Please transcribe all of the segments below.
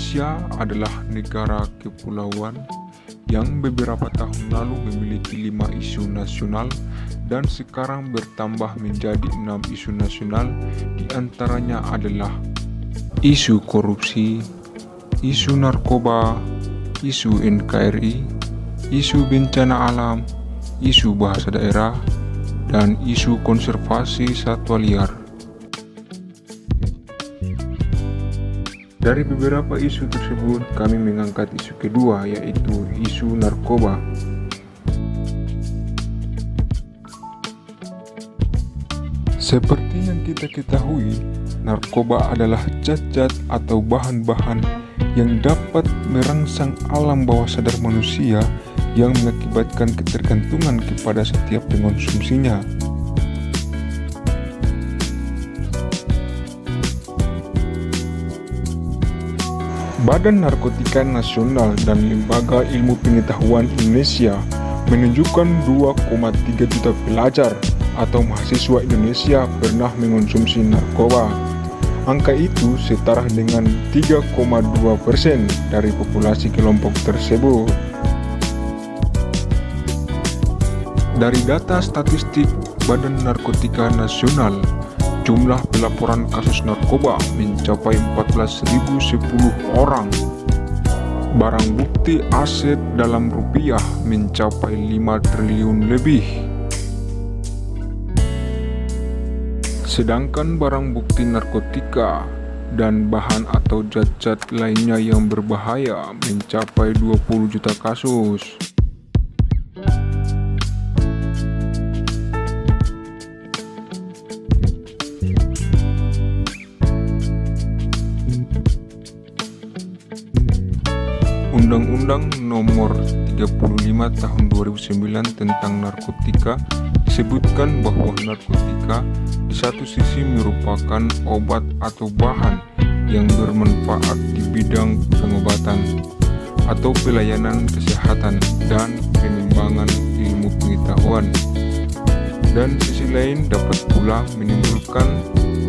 Indonesia adalah negara kepulauan yang beberapa tahun lalu memiliki 5 isu nasional dan sekarang bertambah menjadi 6 isu nasional. Di antaranya adalah isu korupsi, isu narkoba, isu NKRI, isu bencana alam, isu bahasa daerah, dan isu konservasi satwa liar. Dari beberapa isu tersebut, kami mengangkat isu kedua, yaitu isu narkoba. Seperti yang kita ketahui, narkoba adalah zat-zat atau bahan-bahan yang dapat merangsang alam bawah sadar manusia yang mengakibatkan ketergantungan kepada setiap pengonsumsinya. Badan Narkotika Nasional dan Lembaga Ilmu Pengetahuan Indonesia menunjukkan 2,3 juta pelajar atau mahasiswa Indonesia pernah mengonsumsi narkoba. Angka itu setara dengan 3,2% dari populasi kelompok tersebut. Dari data statistik Badan Narkotika Nasional, jumlah pelaporan kasus narkoba mencapai 14.010 orang. Barang bukti aset dalam rupiah mencapai 5 triliun lebih. Sedangkan barang bukti narkotika dan bahan atau zat-zat lainnya yang berbahaya mencapai 20 juta kasus. Undang-Undang Nomor 35 Tahun 2009 tentang narkotika disebutkan bahwa narkotika di satu sisi merupakan obat atau bahan yang bermanfaat di bidang pengobatan atau pelayanan kesehatan dan pengembangan ilmu pengetahuan, dan sisi lain dapat pula menimbulkan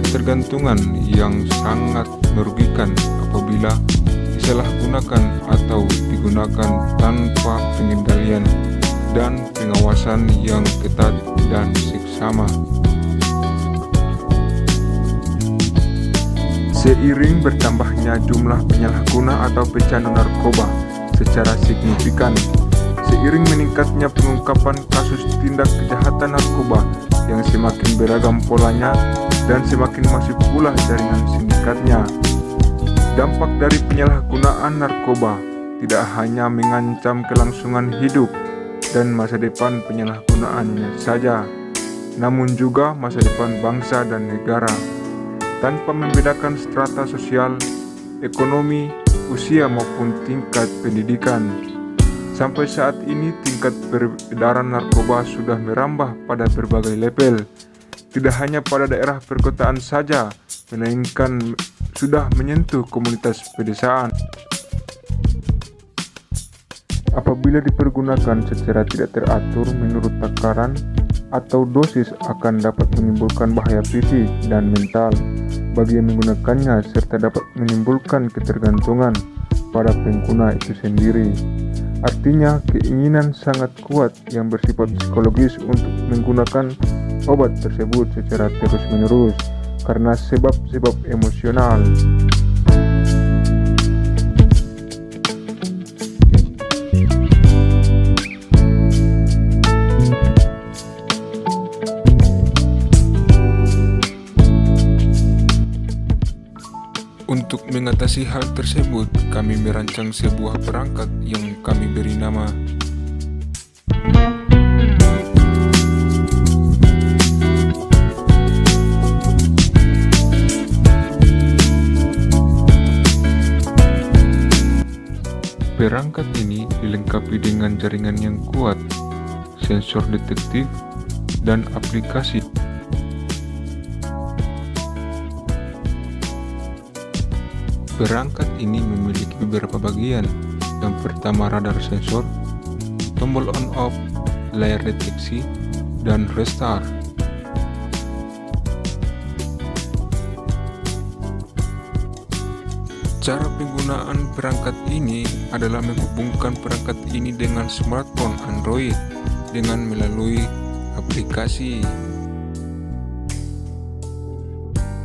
ketergantungan yang sangat merugikan apabila disalahgunakan atau digunakan tanpa pengendalian dan pengawasan yang ketat dan seksama. Seiring bertambahnya jumlah penyalahguna atau pecandu narkoba secara signifikan, seiring meningkatnya pengungkapan kasus tindak kejahatan narkoba yang semakin beragam polanya dan semakin masif pula jaringan sindikatnya, dampak dari penyalahgunaan narkoba tidak hanya mengancam kelangsungan hidup dan masa depan penyalahgunaannya saja, namun juga masa depan bangsa dan negara, tanpa membedakan strata sosial, ekonomi, usia maupun tingkat pendidikan. Sampai saat ini tingkat peredaran narkoba sudah merambah pada berbagai level, tidak hanya pada daerah perkotaan saja, melainkan sudah menyentuh komunitas pedesaan. Apabila dipergunakan secara tidak teratur menurut takaran atau dosis akan dapat menimbulkan bahaya fisik dan mental bagi yang menggunakannya, serta dapat menimbulkan ketergantungan pada pengguna itu sendiri. Artinya, keinginan sangat kuat yang bersifat psikologis untuk menggunakan obat tersebut secara terus-menerus karena sebab-sebab emosional. Untuk mengatasi hal tersebut, kami merancang sebuah perangkat yang kami beri nama Perangkat ini dilengkapi dengan jaringan yang kuat, sensor detektif, dan aplikasi. Perangkat ini memiliki beberapa bagian. Yang pertama radar sensor, tombol on-off, layar deteksi, dan restart. Cara penggunaan perangkat ini adalah menghubungkan perangkat ini dengan smartphone Android dengan melalui aplikasi.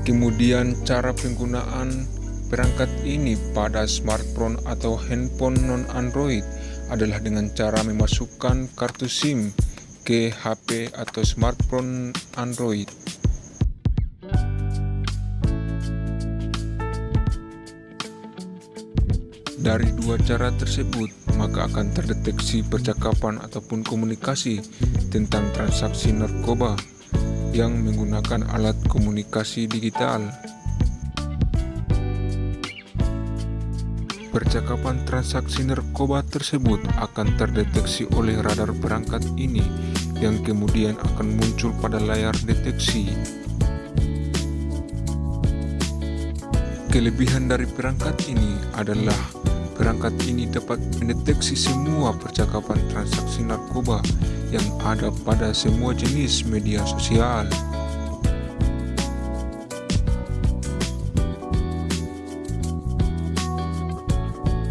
Kemudian cara penggunaan perangkat ini pada smartphone atau handphone non-Android adalah dengan cara memasukkan kartu SIM ke HP atau smartphone Android. Dari dua cara tersebut, maka akan terdeteksi percakapan ataupun komunikasi tentang transaksi narkoba yang menggunakan alat komunikasi digital. Percakapan transaksi narkoba tersebut akan terdeteksi oleh radar perangkat ini yang kemudian akan muncul pada layar deteksi. Kelebihan dari perangkat ini adalah perangkat ini dapat mendeteksi semua percakapan transaksi narkoba yang ada pada semua jenis media sosial.